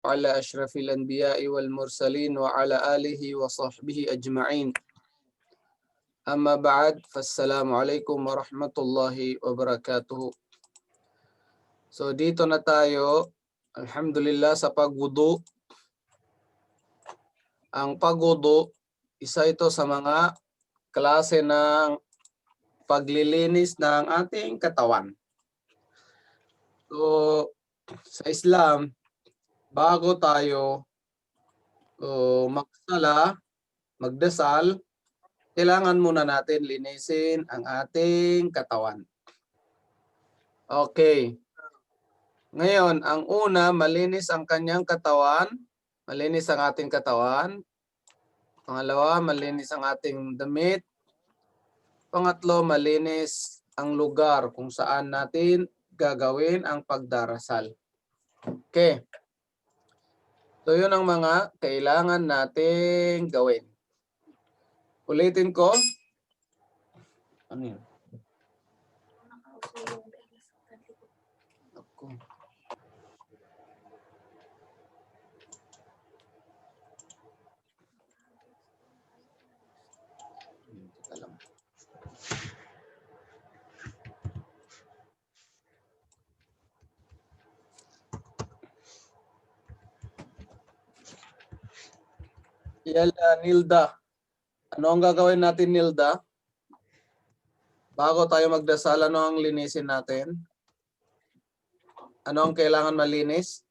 على أشرف الأنبياء والمرسلين وعلى آله وصحبه أجمعين. أما بعد فالسلام عليكم ورحمة الله وبركاته. So dito na tayo, alhamdulillah, sa pagwudu. Ang pagwudu, isa ito sa mga klase ng paglilinis ng ating katawan. So sa Islam, bago tayo magdasal, kailangan muna natin linisin ang ating katawan. Okay. Ngayon, ang una, malinis ang kanyang katawan. Malinis ang ating katawan. Pangalawa, malinis ang ating damit. Pangatlo, malinis ang lugar kung saan natin gagawin ang pagdarasal. Okay. So yun ang mga kailangan nating gawin. Ulitin ko. Ano yun? Ako. Nilda. Ano ang gagawin natin, Nilda? Bago tayo magdasal, ano ang linisin natin? Ano ang kailangan malinis?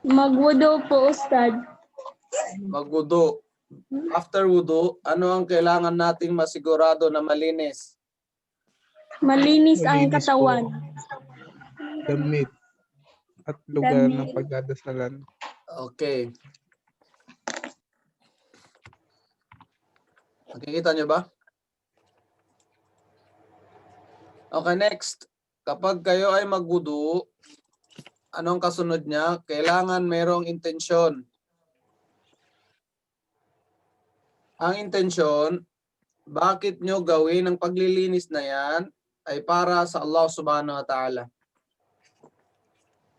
Magwudu po, Ustad. Magwudu. After wudu, ano ang kailangan nating masigurado na malinis? Malinis ang Malinis katawan. Damit at lugar Damit. ng pagdadasalan. Okay. Nakikita niyo ba? Okay, next. Kapag kayo ay magwudu, anong kasunod niya? Kailangan merong intensyon. Ang intensyon, bakit nyo gawin ang paglilinis na yan ay para sa Allah subhanahu wa ta'ala.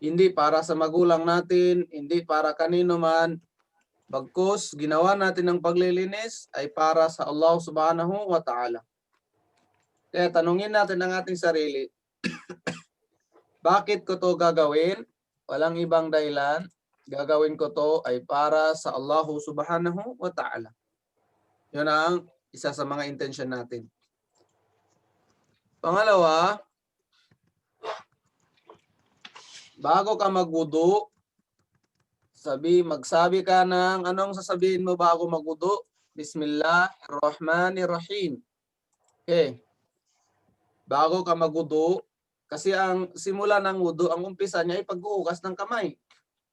Hindi para sa magulang natin, hindi para kanino man. Bagkus, ginawa natin ang paglilinis ay para sa Allah subhanahu wa ta'ala. Kaya tanungin natin ang ating sarili, bakit ko to gagawin? Walang ibang dahilan. Gagawin ko to ay para sa Allah subhanahu wa ta'ala. Yun ang isa sa mga intention natin. Pangalawa, bago ka magwudu, magsabi ka ng anong sasabihin mo bago magwudu? Bismillahirrahmanirrahim. Okay. Bago ka magwudu, kasi ang simula ng wudu, ang umpisa niya ay paghuhugas ng kamay.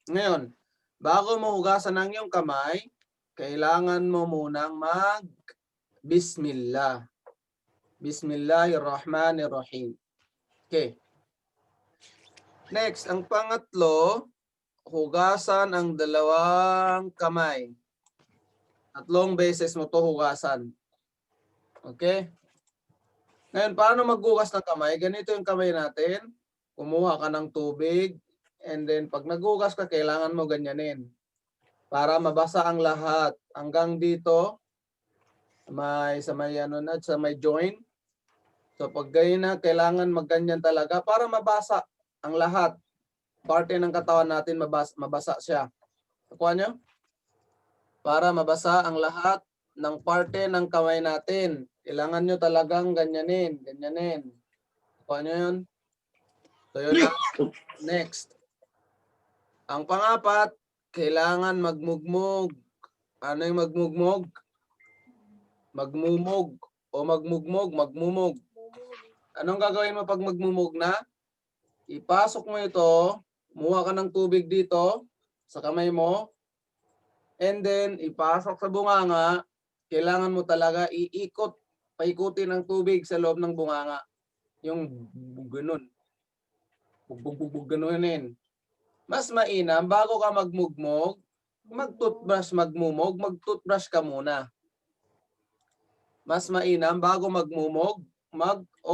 Ngayon, bago mo hugasan ang iyong kamay, kailangan mo munang mag-Bismillah. Bismillahirrahmanirrahim. Okay. Next, ang pangatlo, hugasan ang dalawang kamay. 3 beses mo to hugasan. Okay? Ngayon, paano maghugas ng kamay? Ganito yung kamay natin. Kumuha ka ng tubig. And then, pag naghugas ka, kailangan mo ganyanin. Para mabasa ang lahat. Hanggang dito, sa may joint. So, pag ganyan na, kailangan magganyan talaga para mabasa ang lahat. Parte ng katawan natin, mabasa siya. Nakuha nyo? Para mabasa ang lahat ng parte ng kamay natin. Kailangan nyo talagang ganyanin. Ganyanin. Nakuha nyo yun? So, yun na. Next. Ang pangapat, kailangan magmugmog. Ano yung magmugmog? Magmumog. O magmugmog, magmumog. Anong gagawin mo pag magmumog na? Ipasok mo ito, muha ka ng tubig dito sa kamay mo, and then ipasok sa bunganga. Kailangan mo talaga paikutin ng tubig sa loob ng bunganga. Yung ganun. Bugbog ganunin. Mas mainam, bago ka magmugmog, mag-toothbrush mag-toothbrush ka muna. Mas mainam, bago magmumog,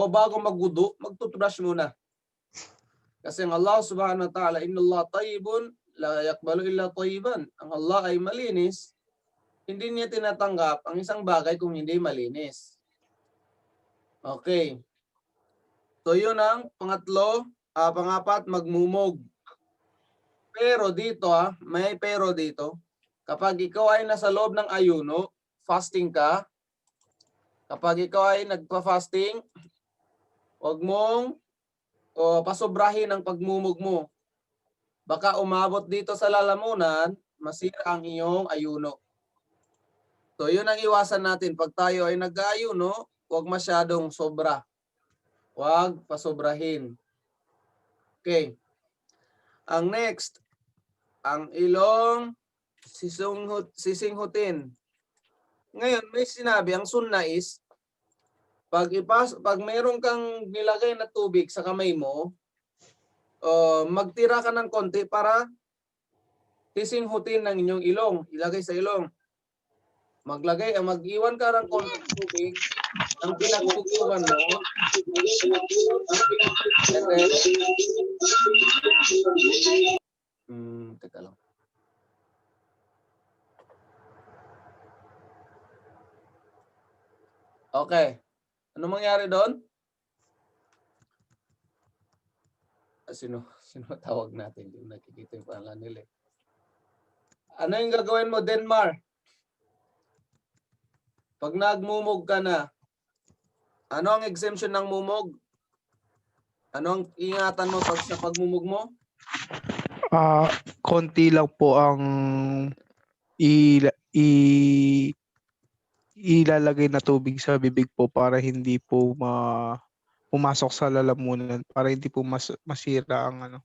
bago magwudu, mag-toothbrush muna. Kasi ang Allah subhanahu wa ta'ala, inna Allah tayyibun, la yakbalu illa tayyiban. Ang Allah ay malinis, hindi niya tinatanggap ang isang bagay kung hindi malinis. Okay. So yun ang pangatlo, pangapat, magmumog. Pero dito may pero dito. Kapag ikaw ay nasa loob ng ayuno, fasting ka, kapag ikaw ay nagpa-fasting, huwag mong pasobrahin ang pagmumog mo. Baka umabot dito sa lalamunan, masira ang iyong ayuno. So yun ang iwasan natin. Pag tayo ay nag-ayuno, huwag masyadong sobra. Huwag pasobrahin. Okay. Ang next, ang ilong sisinghutin. Ngayon, may sinabi, ang sunna is, pag mayroon kang nilagay na tubig sa kamay mo, magtira ka ng konti para sisinghutin ng inyong ilong. Ilagay sa ilong. Mag-iwan ka ng konti tubig ang pinagpupuan mo. Teka lang. Okay. Ano mangyari doon? Sino tawag natin? Hindi nakikita yung pangalan nila. Ano yung gagawin mo, Denmark? Pag nagmumog ka na, ano ang exemption ng mumog? Ano ang ingatan mo sa pagmumog mo? Konti lang po ang ilalagay na tubig sa bibig po para hindi po pumasok sa lalamunan, para hindi po masira ang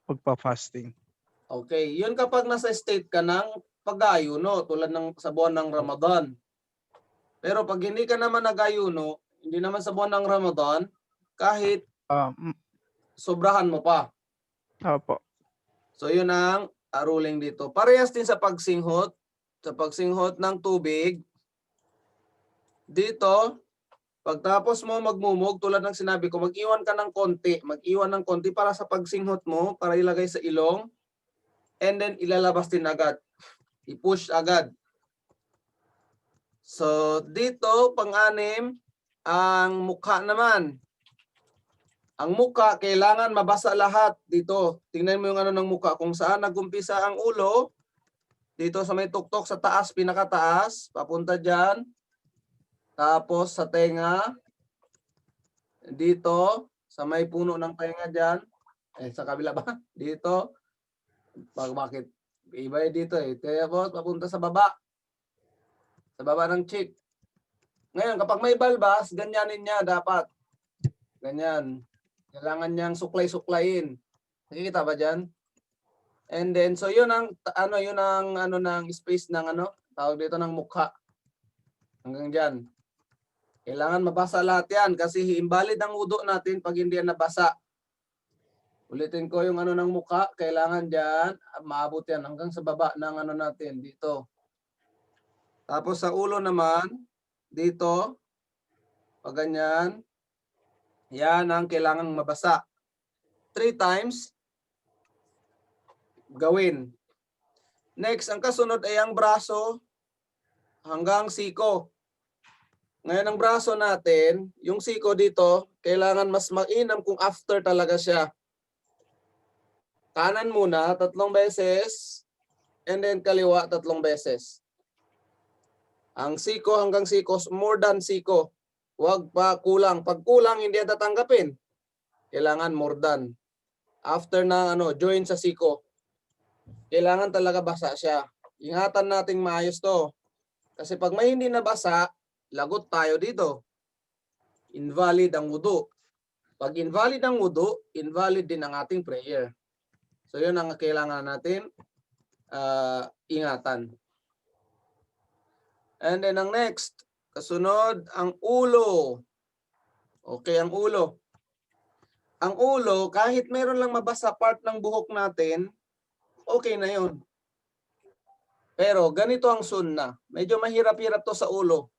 pagpa-fasting. Okay, yun kapag nasa state ka ng pag-ayuno tulad ng sa buwan ng Ramadan. Pero pag hindi ka naman nag-ayuno, hindi naman sa buwan ng Ramadan, kahit sobrahan mo pa. Opo. So yun ang ruling dito. Parehas din sa pagsinghot. Sa pagsinghot ng tubig, dito, pagtapos mo magmumog, tulad ng sinabi ko, mag-iwan ka ng konti. Mag-iwan ng konti para sa pagsinghot mo, para ilagay sa ilong. And then ilalabas din agad. I-push agad. So dito, pang-anim, ang mukha naman. Ang mukha, kailangan mabasa lahat dito. Tingnan mo yung ano ng mukha. Kung saan nagumpisa ang ulo, dito sa may tuktok sa taas, pinakataas, papunta dyan. Tapos sa tenga, dito, sa may puno ng tenga dyan. Sa kabila ba? Dito. Bakit? Iba dito Tapos papunta sa baba. Sa baba ng cheek. Ngayon, kapag may balbas, ganyanin niya dapat. Ganyan. Kailangan niyang suklay-suklayin. Nakikita ba dyan? And then, so yun ang, ng space ng tawag dito ng mukha. Hanggang dyan. Kailangan mabasa lahat yan kasi invalid ang wudu natin pag hindi yan nabasa. Ulitin ko yung ng mukha, kailangan dyan, maabot yan hanggang sa baba ng natin, dito. Tapos sa ulo naman, dito, pag ganyan, yan ang kailangan mabasa. 3 times, gawin. Next, ang kasunod ay ang braso hanggang siko. Ngayon ang braso natin, yung siko dito, kailangan mas mainam kung after talaga siya. Kanan muna, 3 beses. And then kaliwa, 3 beses. Ang siko hanggang siko, more than siko. Huwag pa kulang. Pag kulang, hindi tatanggapin. Kailangan more than. After na join sa siko, kailangan talaga basa siya. Ingatan nating maayos to. Kasi pag may hindi nabasa, lagot tayo dito. Invalid ang wudu. Pag invalid ang wudu, invalid din ang ating prayer. So yun ang kailangan natin ingatan. And then ang next, kasunod, ang ulo. Okay, ang ulo. Ang ulo, kahit meron lang mabasa part ng buhok natin, okay na yun. Pero ganito ang sunna. Medyo mahirap-hirap to sa ulo.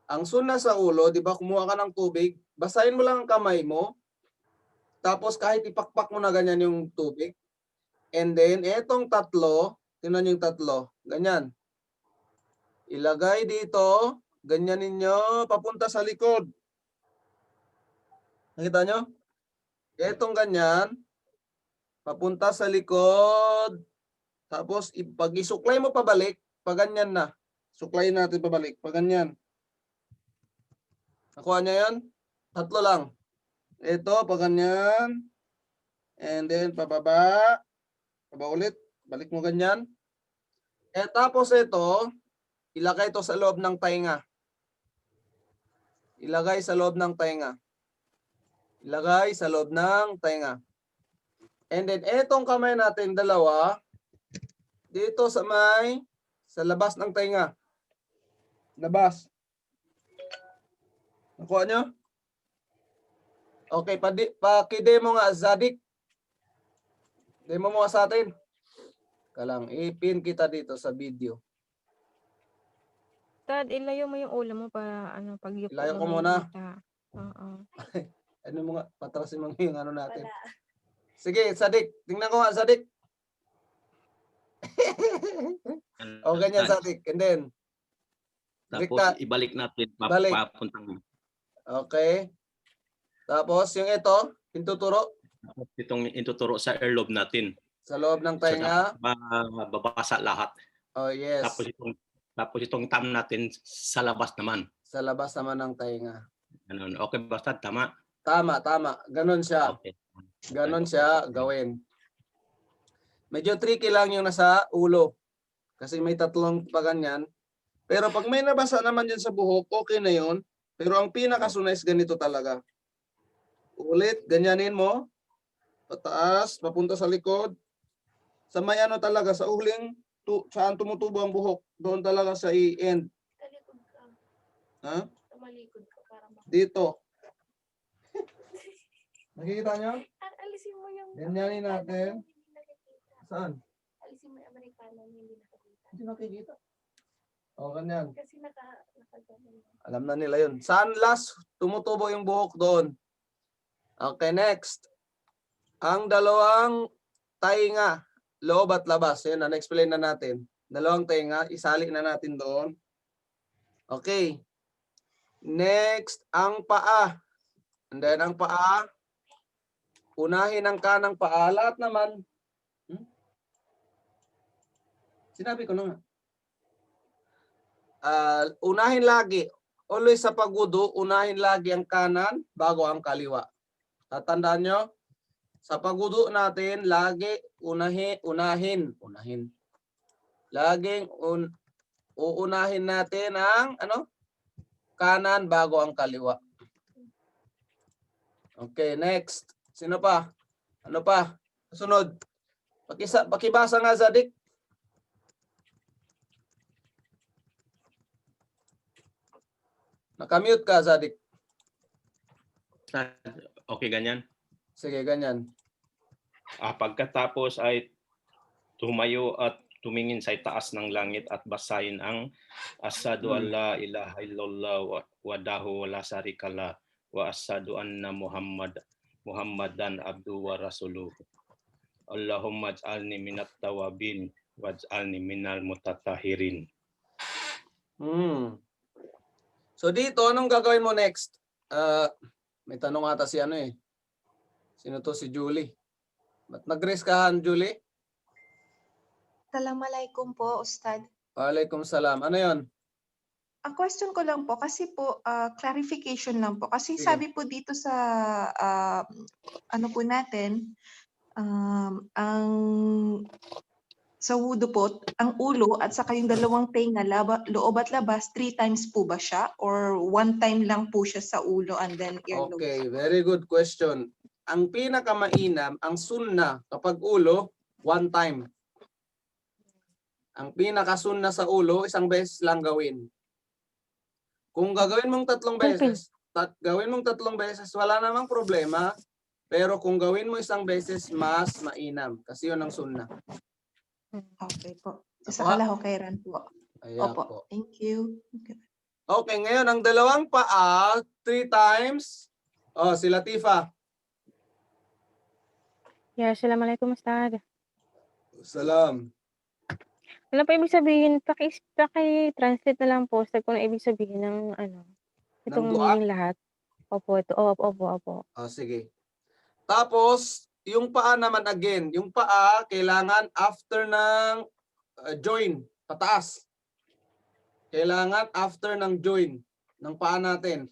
Ang sunna sa ulo, di ba, kumuha ka ng tubig, basahin mo lang ang kamay mo, Tapos kahit ipakpak mo na ganyan yung tubig. And then, etong tatlo, tingnan yung tatlo. Ganyan. Ilagay dito. Ganyan ninyo, papunta sa likod. Nakita nyo? Etong ganyan, papunta sa likod. Tapos, pag isuklay mo pabalik, pag ganyan na. Suklayin natin pabalik, pag ganyan. Nakuha niya yan? Tatlo lang. Ito, pag ganyan. And then, pababa. Pababa ulit. Balik mo ganyan. Tapos ito, ilagay ito sa loob ng tainga. Ilagay sa loob ng tainga. Ilagay sa loob ng tainga. And then, etong kamay natin, dalawa, dito sa labas ng tainga. Labas. Nakuha nyo? Okay, pakidemo nga, Zadik. Demo mo nga sa atin. Kalang, ipin kita dito sa video. Tad, ilayo mo yung ulo mo para ano, pag yuko Ilayo ko mo muna. makikita. Oo. Ano mo nga, patrasin mo yung ano natin. Sige, Zadik. Tingnan ko nga, Zadik. O, ganyan, Zadik. And then, Tapos Rika. ibalik natin Balik. papuntang. Okay. Tapos, yung ito, pintuturo Tapos itong ituturo sa earlobe natin. sa loob ng So, tainga. babasa lahat. Oh, yes. Tapos itong thumb natin sa labas naman. Sa labas naman ng tainga. Ganun. Okay, basta tama. Tama, tama. Ganon siya. Okay. Ganon siya gawin. Medyo tricky lang yung nasa ulo. Kasi may tatlong pa ganyan. Pero pag may nabasa naman dyan sa buhok, okay na yun. Pero ang pinakasunays ganito talaga. Ulit, ganyanin mo. Pataas, papunta sa likod. Sa may ano talaga, sa uling, saan tumutubo ang buhok. Doon talaga sa i-end. Talikod ka. Ha? Tumalikod ka para Dito. Nakikita nyo? alisin mo yung Ganyanin natin. hindi nakikita. Saan? Alisin mo yung Amerikano na hindi nakikita. Hindi nakikita. O, ganyan. Kasi nakaganon. Alam na nila yun. Saan last tumutubo yung buhok doon? Okay, next. Ang dalawang tainga, loob at labas. Yan, na-explain na natin. Dalawang tainga, isali na natin doon. Okay. Next, ang paa. And then, ang paa, unahin ang kanang paa. Lahat naman. Sinabi ko na nga. Unahin lagi. Always sa pagwudu, unahin lagi ang kanan bago ang kaliwa. Tatandaan nyo? Sa pagwudu natin, lagi unahin. Laging uunahin natin ang kanan bago ang kaliwa. Okay, next. Sino pa? Ano pa? Sunod. Pakibasa nga, Zadik. Nakamute ka, Zadik. Okay, ganyan. Sige, ganyan. Pagkatapos ay tumayo at tumingin sa taas ng langit at basahin ang Asyhadu an la ilaha illallah wahdahu la syarikalah wa asyhadu anna Muhammadan abduhu wa rasuluh. Allahumma ij'alni minat tawabin waj'alni minal mutatahhirin. So dito, anong gagawin mo next? May tanong ata si Sino to? Si Julie. Ba't nag-raise ka, Julie? Assalamualaikum po, Ustad. Waalaikumsalam. Ano yon? Ang question ko lang po, kasi po, clarification lang po. Kasi Sige. sabi po dito sa, ano po natin, ang sa wudu po, ang ulo at saka yung dalawang tenga, loob at labas, 3 times po ba siya? Or 1 time lang po siya sa ulo and then earlobe? Okay, very good question. Ang pinakamainam, ang sunnah kapag ulo, 1 time. Ang pinakasunna sa ulo, 1 beses lang gawin. Kung gagawin mong 3 beses, gawin mong 3 beses, wala namang problema. Pero kung gawin mo 1 beses, mas mainam. Kasi yun ang sunnah. Okay po. Apa? Sa kalahokairan po. Ayan Opo. po. Thank you. Okay, ngayon ang dalawang paa, 3 times. Oh, si Latifa. Yeah, assalamualaikum Ustad. Salam. Ano pa ibig sabihin? Paki-translate na lang po Ustad kung ano ibig sabihin ng itong dua? meaning lahat. Opo, ito. Opo. Sige. Tapos, yung paa naman again. Yung paa, kailangan after ng join, pataas. Kailangan after ng join ng paa natin.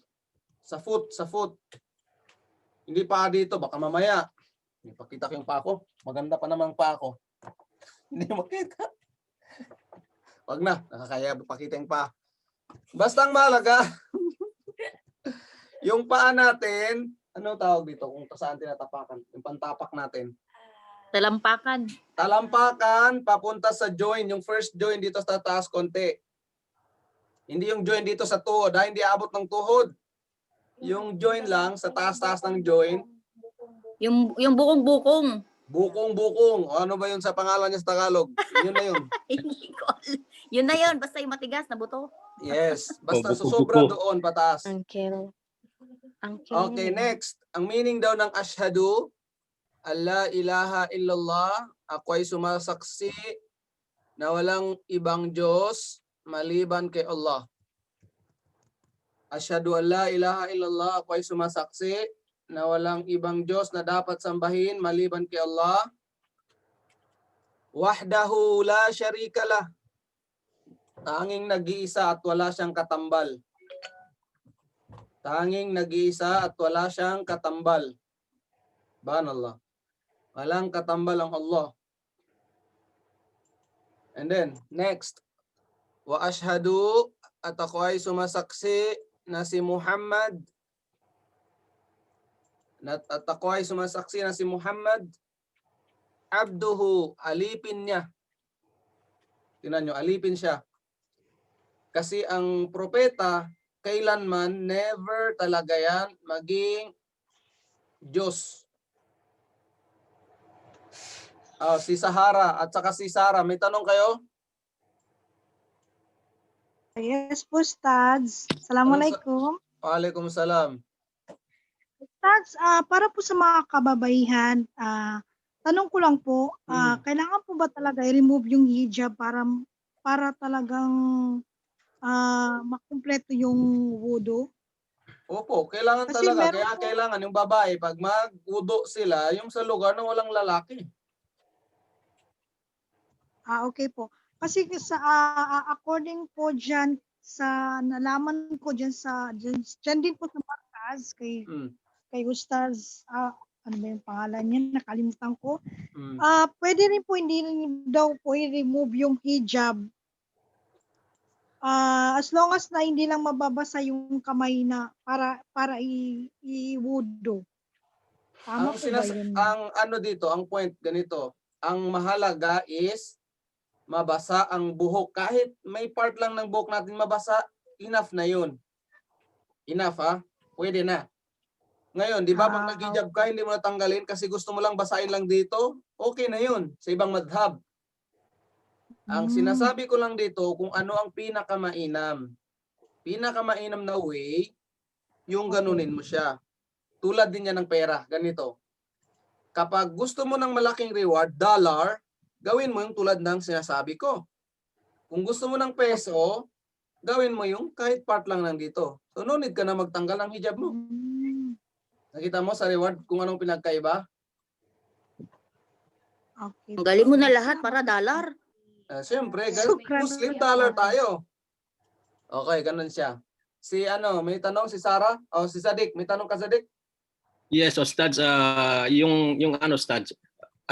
Sa foot. Hindi paa dito, baka mamaya. Ipakita ko yung paa ko. Maganda pa naman paa ko. Hindi makita. Wag na, nakakaya pakita yung paa. Basta ang mahalaga, yung paa natin, ano tawag dito kung saan tinatapakan? Yung pantapak natin. Talampakan. Talampakan, papunta sa join. Yung first join dito sa taas konti. Hindi yung join dito sa tuhod. Hindi abot ng tuhod. Yung join lang, sa taas-taas ng join. Yung bukong-bukong. Bukong-bukong. O ano ba yun sa pangalan niya sa Tagalog? Yun na yun. Yun na yun. Basta yung matigas na buto. Yes. Basta Buko-buko. susobra doon, pataas. Uncle. Okay, next. Ang meaning daw ng ashhadu, alla ilaha illallah, ako ay sumasaksi na walang ibang Diyos maliban kay Allah. Ashhadu alla ilaha illallah, ako ay sumasaksi na walang ibang Diyos na dapat sambahin maliban kay Allah. Wahdahu la syarika lah. Tanging nag-iisa at wala siyang katambal. Tanging nag-iisa at wala siyang katambal. Subhanallah. Walang katambal ang Allah. And then, next. Wa ashhadu, at ako ay sumasaksi na si Muhammad. At ako ay sumasaksi na si Muhammad. Abduhu, alipin niya. Tingnan nyo, alipin siya. Kasi ang propeta, kailanman, never talaga yan maging Diyos. Si Sahara at saka si Sarah. May tanong kayo? Yes po, Stads. Assalamualaikum. Waalaikumsalam. Stads, para po sa mga kababaihan, tanong ko lang po, kailangan po ba talaga i-remove yung hijab para talagang makumpleto yung wudu? Opo, kailangan Kasi talaga. meron Kaya po- kailangan yung babae, pag mag-wudu sila, yung sa lugar na walang lalaki. Okay po. Kasi sa according po dyan sa nalaman ko dyan din po sa Markaz kay Ustaz, ano ba yung pangalan niya? Nakalimutan ko. Pwede rin po hindi rin daw po i-remove yung hijab. As long as na hindi lang mababasa yung kamay na para i-wudu. Tama po ba yun? Ang ano dito, ang point ganito, ang mahalaga is mabasa ang buhok. Kahit may part lang ng buhok natin mabasa, enough na yun. Enough ha? Pwede na. Ngayon, di ba pag nag-hijab ka, hindi mo natanggalin kasi gusto mo lang basahin lang dito, okay na yun sa ibang madhab. Ang sinasabi ko lang dito kung ano ang pinakamainam. Pinakamainam na way, yung ganunin mo siya. Tulad din yan ng pera. Ganito. Kapag gusto mo ng malaking reward, dollar, gawin mo yung tulad ng sinasabi ko. Kung gusto mo ng peso, gawin mo yung kahit part lang lang dito. So no need ka na magtanggal ng hijab mo. Nakita mo sa reward kung anong pinagkaiba? Okay. Tanggalin mo na lahat para dollar. Siyempre, Sukran. Muslim dollar tayo. Okay, ganun siya. May tanong si Sarah? O si Sadik, may tanong ka Sadik? Yes, Ustads, yung Ustads,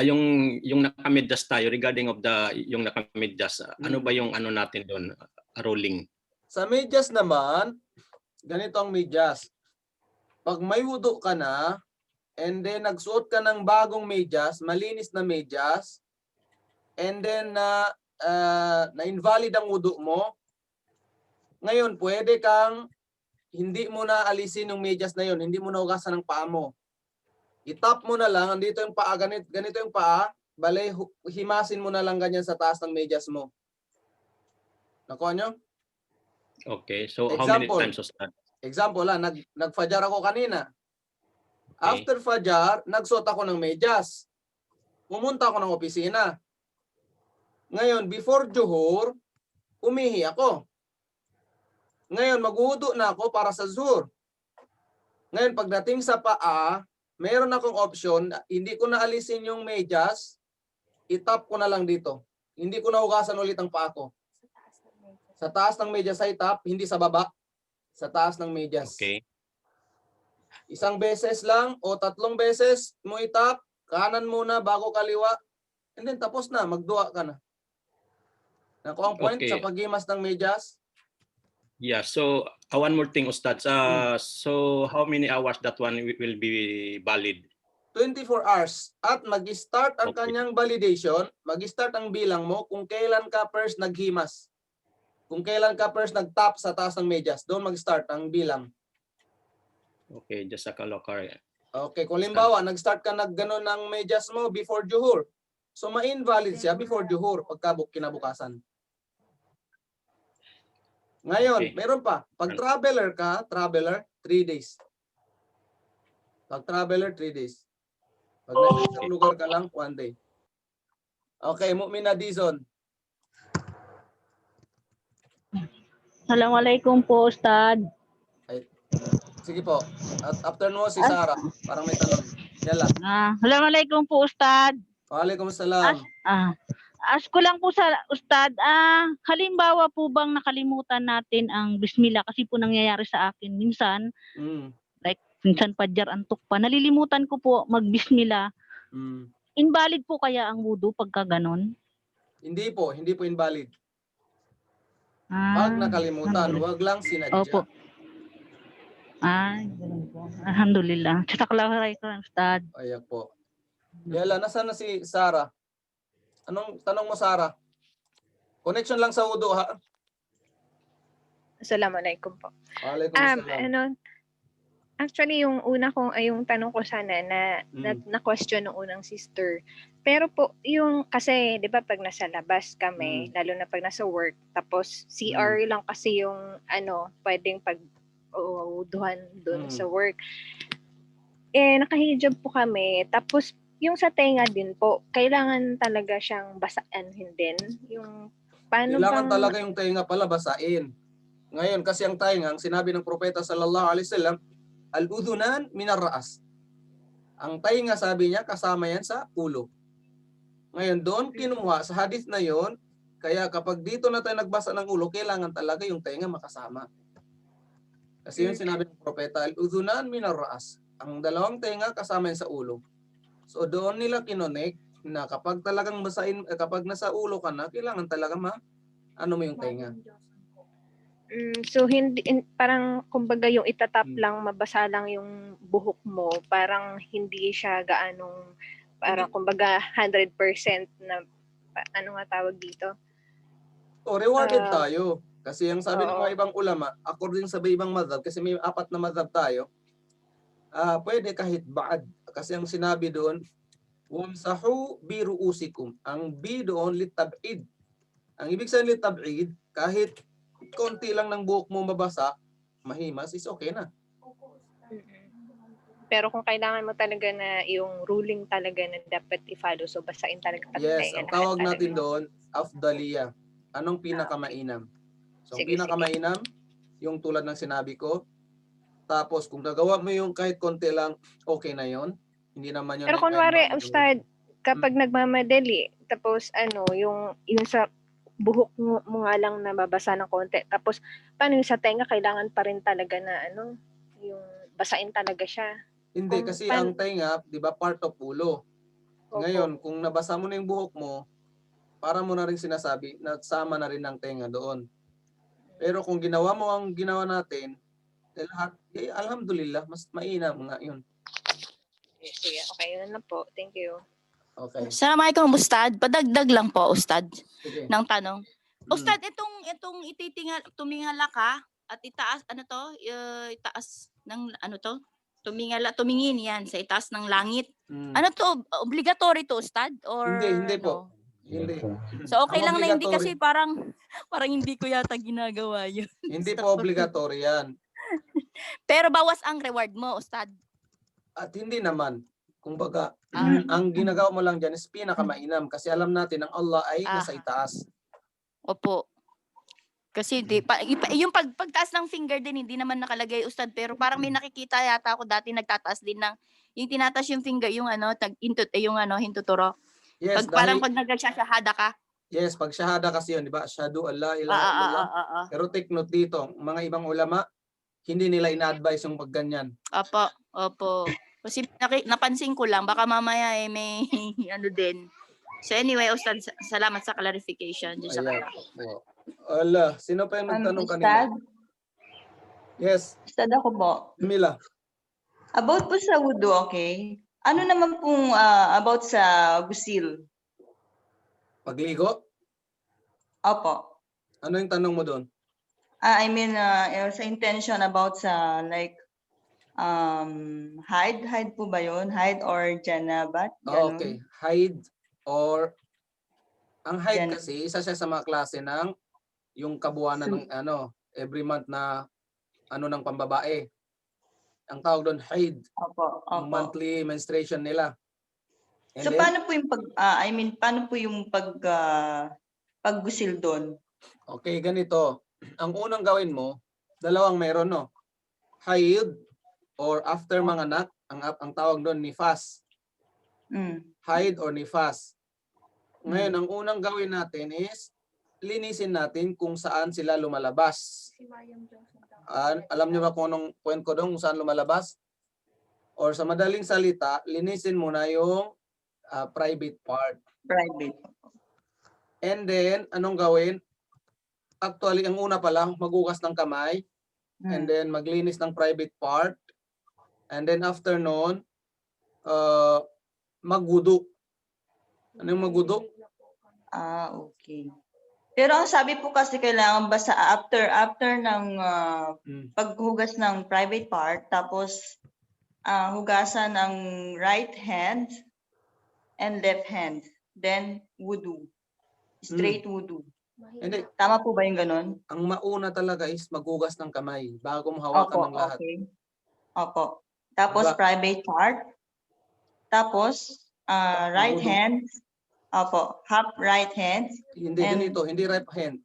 yung nakamidjas tayo regarding of yung nakamidjas, ano ba yung ano natin doon, ruling? Sa medyas naman, ganito ang medyas. Pag may wudu ka na, and then nagsuot ka ng bagong medyas, malinis na medyas, and then na-invalid ang wudu mo, ngayon pwede kang hindi mo na alisin yung medyas na yun, hindi mo na hugasan ng paa mo. I-tap mo na lang, andito yung paa, ganito yung paa, balay himasin mo na lang ganyan sa taas ng medyas mo. Nakuha nyo? Okay, so how many Example. times, Ustad? Example nag-fajar ako kanina. Okay. After fajar, nagsuot ako ng medyas. pumunta ako ng opisina. Ngayon, before Juhur, umihi ako. Ngayon, magwudu na ako para sa Zuhur. Ngayon, pagdating sa paa, meron akong option, hindi ko na alisin yung medyas, itap ko na lang dito. Hindi ko na hugasan ulit ang paa ko. Sa taas ng medyas ay tap, hindi sa baba. Sa taas ng medyas. Okay. Isang beses lang o 3 beses mo itap, kanan muna bago kaliwa, and then tapos na, magdua ka na. Naku ang point Okay. sa paghimas ng medyas, Yeah, so one more thing, Ustad. So how many hours that one will be valid? 24 hours. At mag-start ang Okay. kanyang validation, mag-start ang bilang mo kung kailan ka first naghimas. Kung kailan ka first nag-tap sa taas ng medyas, doon mag-start ang bilang. Okay, just a kalokar. Okay, kung limbawa, nag-start ka nag-ganon ng medyas mo before Juhur. So, ma-invalid siya before Juhur pagka kinabukasan. Ngayon, Okay. meron pa. Pag traveler ka, 3 days. Pag traveler, 3 days. Pag nasa isang lugar ka lang, 1 day. Okay, Mu'mina Dizon. Assalamualaikum po, Ustad. Sige po. At after mo si Sarah, parang may tanong. Yan lang. Assalamualaikum po, Ustad. Waalaikumsalam. Ask ko lang po sa Ustad, halimbawa po bang nakalimutan natin ang Bismillah kasi po nangyayari sa akin minsan, minsan padjar antok pa, nalilimutan ko po mag-Bismillah. Invalid po kaya ang wudu pagka ganon? Hindi po invalid. Pag nakalimutan, wag lang sinadya. Opo. Ganun po. Alhamdulillah. Cataklaray ko, Ustad. Ayak po. Yala, nasaan na si Sarah? Anong tanong mo, Sarah? Connection lang sa wudu, ha? Assalamualaikum po. Waalaikumsalam. Actually, yung tanong ko sana na question ng unang sister. Pero po, yung kasi, di ba, pag nasa labas kami, lalo na pag nasa work, tapos CR lang kasi yung, pwedeng pag-uduhan doon sa work. Nakahijab po kami, tapos, yung sa tenga din po, kailangan talaga siyang basaan din. Yung, paano Kailangan talaga yung tenga pala basain. Ngayon, kasi ang tenga, ang sinabi ng propeta sallallahu alaihi wasallam, al-udhunan minar ra'as. Ang tainga, sabi niya, kasama yan sa ulo. Ngayon, doon kinuha sa hadith na yon, kaya kapag dito na tayo nagbasa ng ulo, kailangan talaga yung tainga makasama. Kasi yun sinabi ng propeta, al-udhunan minar ra'as. Ang dalawang tainga kasama yan sa ulo. So doon nila kinonek na kapag talagang basain, kapag nasa ulo ka na, kailangan talaga mo yung tainga. So hindi parang kumbaga yung itatap lang, mabasa lang yung buhok mo, parang hindi siya gaanong parang kumbaga 100% na ano nga tawag dito. Rewarded tayo. Kasi ang sabi ng mga ibang ulama, according sa ibang madhab, kasi may 4 na madhab tayo, pwede kahit ba'ad. Kasi ang sinabi doon, wamsahu bi ru'usikum. Ang bi doon litab'id. Ang ibig sabihin litab'id, kahit konti lang ng buhok mo mabasa, mahimas, is okay na. Pero kung kailangan mo talaga na yung ruling talaga na dapat i-follow, so basain talaga. Yes, ang tawag natin doon, afdaliyah. Anong pinakamainam? So, ang pinakamainam, yung tulad ng sinabi ko, tapos kung gagawa mo yung kahit konti lang, okay na yon. Hindi naman yun. Pero kunwari, Ustad, kapag nagmamadali, tapos yung sa buhok mo nga lang nababasa ng konti, tapos paano yung sa tenga, kailangan pa rin talaga na yung basain talaga siya. Hindi, kasi ang tenga, di ba, part of ulo. Ngayon, kung nabasa mo na yung buhok mo, para mo na rin sinasabi, nasama na rin ang tenga doon. Pero kung ginawa mo ang ginawa natin, lahat, alhamdulillah, mas mainam nga yun. Sige, okay, yun na po. Thank you. Okay. Assalamualaikum, Ustad. Padagdag lang po, Ustad, Sige. ng tanong. Ustad, itong tumingala ka at itaas, itaas ng tumingin yan sa itaas ng langit. Ano to, obligatory to, Ustad? Or Hindi po. Hindi. So okay lang na hindi Obligatory. kasi parang hindi ko yata ginagawa yun. Hindi po obligatory yan. Pero bawas ang reward mo, Ustad. At hindi naman. Kumbaga, ang ginagawa mo lang dyan is pinakamainam kasi alam natin ang Allah ay nasa itaas. Opo. Kasi yung pagtaas ng finger din hindi naman nakalagay Ustad, pero parang may nakikita yata ako dati nagtataas din ng yung tinataas yung finger yung hintuturo. Yes, Parang pag nagsasyahada ka. Yes, pag shahada kasi yun, di ba? Asyhadu an la ilaha illallah. Pero take note dito, mga ibang ulama, hindi nila ina-advise yung pagganyan. Opo. Kasi napansin ko lang, baka mamaya may ano din. So anyway, Ustad, salamat sa clarification. Ayan. Ala, sino pa yung nagtanong kanina? Ustad? Yes. Ustad ako po. Mila. About po sa wudu, okay? Ano naman pong about sa gusil? Pagligo? Opo. Ano yung tanong mo doon? I mean, sa intention about sa like, hide po ba yun? Hide or janabat? Okay. Hide or... Ang hide kasi, isa siya sa mga klase ng yung kabuuanan ng every month na ng pambabae. Ang tawag doon, hide. Opo. Monthly menstruation nila. And so then, paano po yung paano po yung paggusil doon? Okay, ganito. Ang unang gawin mo, dalawang meron, no? Haid or after manganak, ang tawag doon nifas. Haid or nifas. Ngayon, ang unang gawin natin is linisin natin kung saan sila lumalabas. Alam niyo ba kung anong point ko doon kung saan lumalabas? Or sa madaling salita, linisin muna yung private part. Private. And then, anong gawin? Actually, ang una pa lang, maghugas ng kamay. And then, maglinis ng private part. And then, after noon, magwudu. Ano yung magwudu? Okay. Pero ang sabi po kasi kailangan basta after ng paghugas ng private part, tapos hugasan ng right hand and left hand. Then, wudu. Straight wudu. Hindi. Tama po ba yung ganun? Ang mauna talaga is maghugas ng kamay bago mo hawakan ng lahat. Okay. Opo. Tapos Diba? private part. Tapos right wudu. hand. Opo. Half right hand. Hindi ganito, hindi right hand.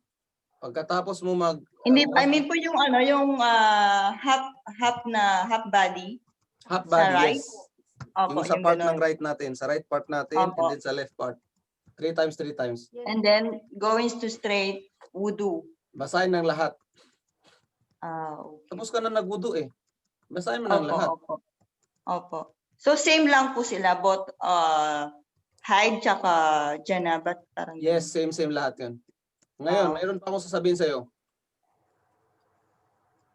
Pagkatapos mo Hindi, I mean po yung yung half body. Half body, right? yes. Opo, yung sa yung part ganun. ng right natin, sa right part natin, Opo. and then sa left part. 3 times. And then going to straight wudu. Basahin ng lahat. Okay. Tapos ka na nagwudu eh. Basahin mo ng lahat. Opo. So same lang po sila, both hide tsaka janabat. Parang Yes, same lahat yun. Ngayon, mayroon pa akong sasabihin sa'yo.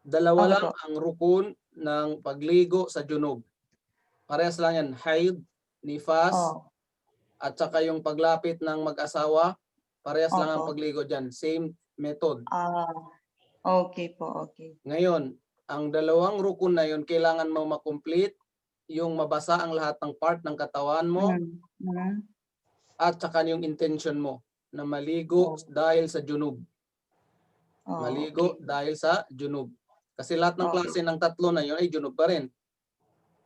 Dalawa lang ang rukun ng pagligo sa junub. Parehas lang yan. Haid, nifas, at saka yung paglapit ng mag-asawa, parehas lang ang pagligo dyan. Same method. Okay po, okay. Ngayon, ang dalawang rukun na yun, kailangan mo makomplete yung mabasa ang lahat ng part ng katawan mo at saka yung intention mo na maligo dahil sa junub. Maligo dahil sa junub. Kasi lahat ng klase ng tatlo na yun ay junub pa rin.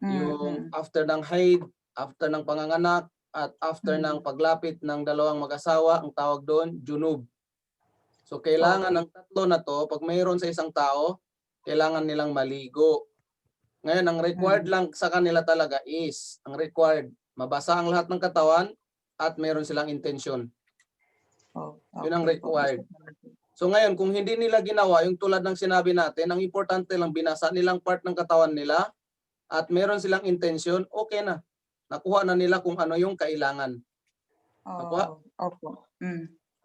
Yung after ng haid, after ng panganganak, at after ng paglapit ng dalawang mag-asawa, ang tawag doon, junub. So kailangan ng tatlo na to, pag mayroon sa isang tao, kailangan nilang maligo. Ngayon, ang required lang sa kanila talaga is, ang required, mabasa ang lahat ng katawan at mayroon silang intention. Yun ang required. So ngayon, kung hindi nila ginawa, yung tulad ng sinabi natin, ang importante lang binasa nilang part ng katawan nila at meron silang intention, okay na. Nakuha na nila kung ano yung kailangan. Nakuha? Opo.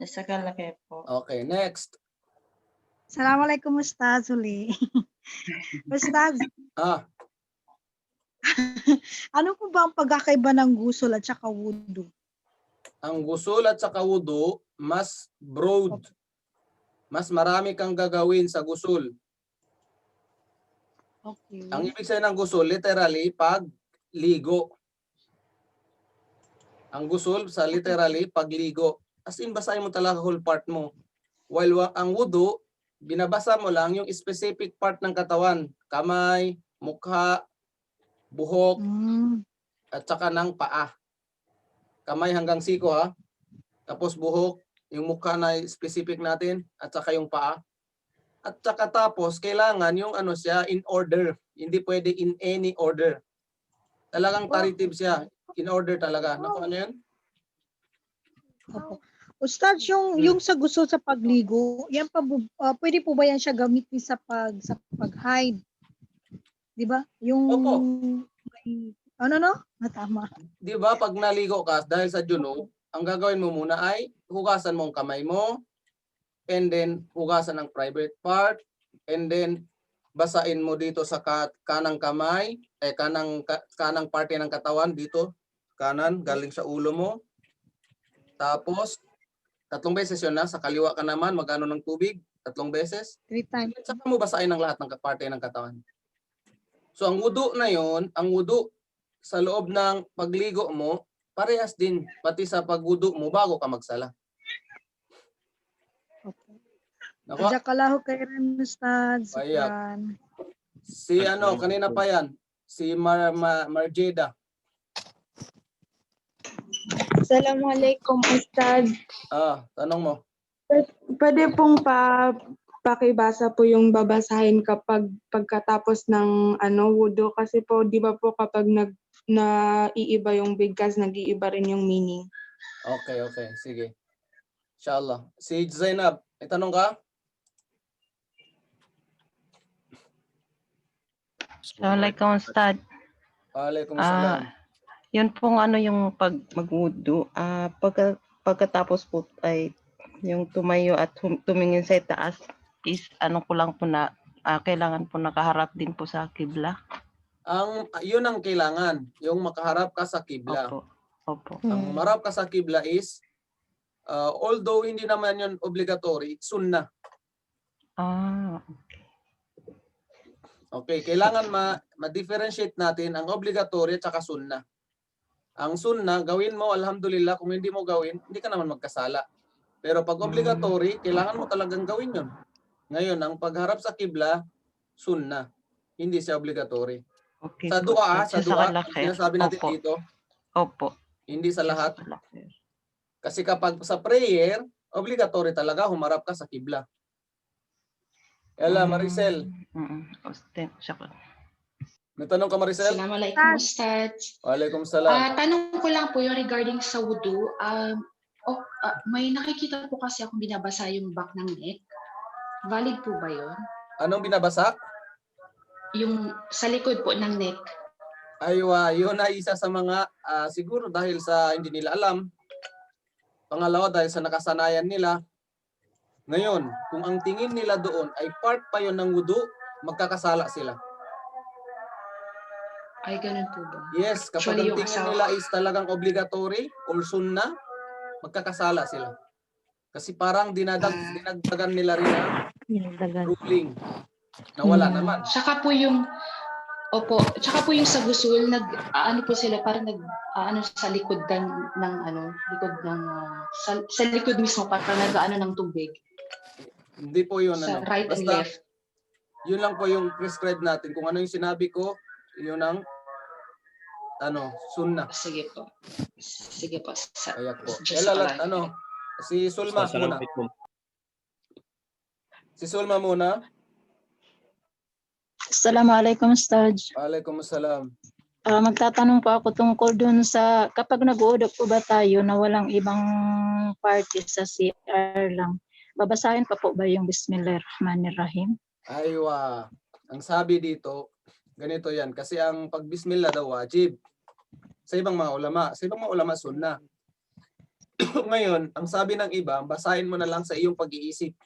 Nasa kalaki po. Okay, next. Assalamualaikum Ustaz uli. Ustaz, ano po ba ang pagkakaiba ng gusul at saka wudu? Ang gusul at saka wudu, mas broad. Mas marami kang gagawin sa gusul. Okay. Ang ibig sabihin ng gusul, literally, pagligo. Ang gusul sa literally, pagligo. As in, basahin mo talaga whole part mo. While ang wudu, binabasa mo lang yung specific part ng katawan. Kamay, mukha, buhok. at saka ng paa. Kamay hanggang siko ha. Tapos buhok, yung mukha na specific natin, at saka yung paa. At saka tapos, kailangan yung ano siya, in order. Hindi pwede in any order. Talagang taritive siya. In order talaga. Nakuha niyo yun? Opo. Ustad, yung sa gusto sa pagligo, yan pa pwede po ba yan siya gamitin sa pag-hide? 'Di ba? Yung may, tama. 'Di ba pag naligo ka dahil sa junub, ang gagawin mo muna ay hugasan mo ang kamay mo, and then hugasan ang private part, and then basain mo dito sa kanang kamay, kanang parte ng katawan dito, kanan galing sa ulo mo. Tapos 3 beses yun na, sa kaliwa ka naman magano ng tubig, 3 beses. 3 times. Saka mo basahin ang lahat ng parte ng katawan. So ang wudu na yon, ang wudu sa loob ng pagligo mo, parehas din pati sa pagwudu mo bago ka magsala. Okay. Jazakallahu khairan Ustad. Payak. Si kanina pa yan, si Marjeda. Assalamualaikum Ustad. Tanong mo. Pwede pong pakibasa po yung babasahin kapag pagkatapos ng wudu kasi po di ba po kapag naiiba yung bigkas, nag-iiba rin yung meaning. Okay. Sige. Inshallah. Si Zainab, may tanong ka? Assalamualaikum Ustad. Waalaikumsalam. Yun pong yung pag magwudu, pagkatapos po ay yung tumayo at tumingin sa taas is ko lang po na kailangan po nakaharap din po sa kibla. Yun ang kailangan, yung makaharap ka sa kibla. Opo. Ang marap ka sa kibla is although hindi naman yun obligatory, sunnah. Okay, kailangan ma-differentiate natin ang obligatory at saka sunnah. Ang sunnah, gawin mo, alhamdulillah. Kung hindi mo gawin, hindi ka naman magkasala. Pero pag obligatory, kailangan mo talagang gawin yun. Ngayon, ang pagharap sa kibla, sunnah. Hindi siya obligatory. Okay, sa dua, sinasabi natin dito. Opo. Hindi sa lahat. Kasi kapag sa prayer, obligatory talaga, humarap ka sa kibla. Ella, Maricel. May tanong ka, Maricel? Assalamualaikum Ustad. Waalaikumsalam. Tanong ko lang po yung regarding sa wudu. May nakikita po kasi akong binabasa yung back ng neck. Valid po ba yun? Anong binabasa? Yung sa likod po ng neck. Aywa, yun na isa sa mga siguro dahil sa hindi nila alam. Pangalawa, dahil sa nakasanayan nila. Ngayon, kung ang tingin nila doon ay part pa yun ng wudu, magkakasala sila. Ay, ganun po ba? Yes, kapag ang tingin nila is talagang obligatory or sunnah, magkakasala sila. Kasi parang dinagdagan nila rin ang ruling na wala naman. Tsaka po yung sa gusul, po sila, parang sa likod sa likod mismo, parang ng tubig. Hindi po yun. Sa right and left. Yun lang po yung prescribe natin. Kung ano yung sinabi ko, yun ang sunnah. Sige po. Ayak po. Si Sulma muna. Si Sulma muna. Assalamualaikum Ustad. Waalaikumsalam. Magtatanong po ako tungkol dun sa kapag nag-uudok po ba tayo na walang ibang party sa CR lang, babasahin pa po ba yung Bismillahirrahmanirrahim? Aywa. Ang sabi dito, ganito yan. Kasi ang pag-Bismillah daw wajib. Sa ibang mga ulama, sunnah. Ngayon, ang sabi ng iba, basahin mo na lang sa iyong pag-iisip.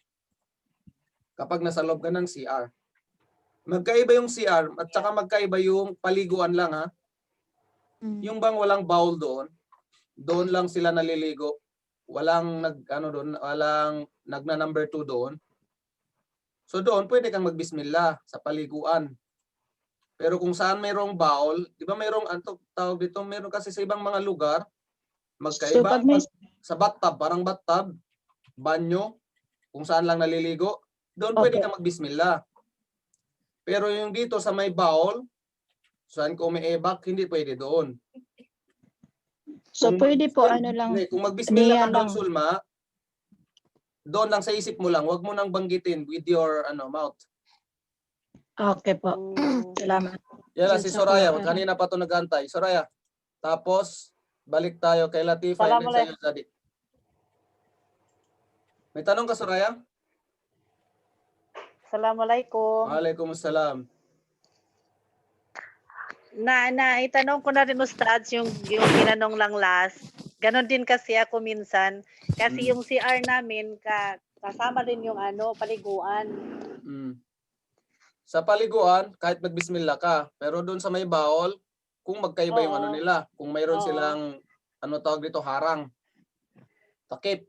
Kapag nasa loob ka ng CR. Magkaiba yung CR at saka magkaiba yung paliguan lang ha. Yung bang walang bowl doon lang sila naliligo. Walang walang nagna-number 2 doon. So doon pwede kang magbismillah sa paliguan. Pero kung saan mayroong bowl, di ba mayroong tawag dito, mayroong kasi sa ibang mga lugar magkaiba. Sa bathtub, parang bathtub, banyo, kung saan lang naliligo, doon pwede kang magbismillah. Pero yung dito sa may bowl, saan ko may ebak, hindi pwede doon. So Kung pwede po mag-bismillah- ano lang, Hindi, kung magbismillah niya ka doon, lang. Sulma, doon lang sa isip mo lang, wag mo nang banggitin with your mouth. Okay po. Salamat. Yala, si Soraya, Jazakallah khairan. kanina pa to nag-antay. Soraya, tapos balik tayo kay Latifa and then sa'yo, Zadik. May tanong ka, Soraya? Assalamualaikum. Waalaikumsalam. Itanong ko na rin Ustads yung tinanong lang last. Ganon din kasi ako minsan. Kasi yung CR namin kasama din yung paliguan. Sa paliguan, kahit magbismillah ka, pero doon sa may bawol, kung magkaiba yung Oo. nila, kung mayroon Oo. silang tawag dito, harang, takip.